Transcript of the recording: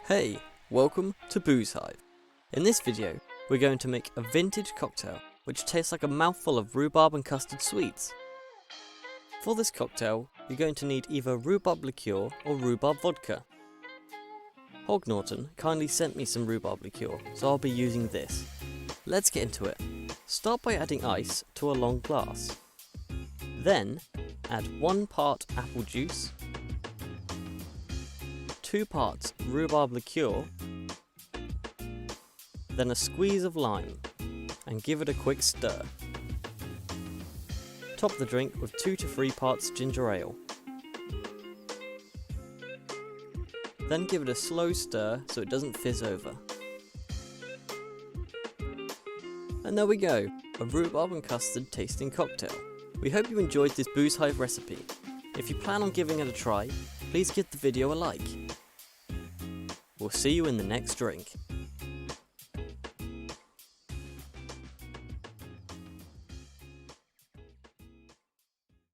Hey, welcome to Boozehive. In this video, we're going to make a vintage cocktail which tastes like a mouthful of rhubarb and custard sweets. For this cocktail, you're going to need either rhubarb liqueur or rhubarb vodka. Hog Norton kindly sent me some rhubarb liqueur, so I'll be using this. Let's get into it. Start by adding ice to a long glass. Then, add 1 part apple juice, 2 parts rhubarb liqueur, then a squeeze of lime, and give it a quick stir. Top the drink with 2 to 3 parts ginger ale. Then give it a slow stir so it doesn't fizz over. And there we go, a rhubarb and custard tasting cocktail. We hope you enjoyed this Boozehive recipe. If you plan on giving it a try, please give the video a like. We'll see you in the next drink.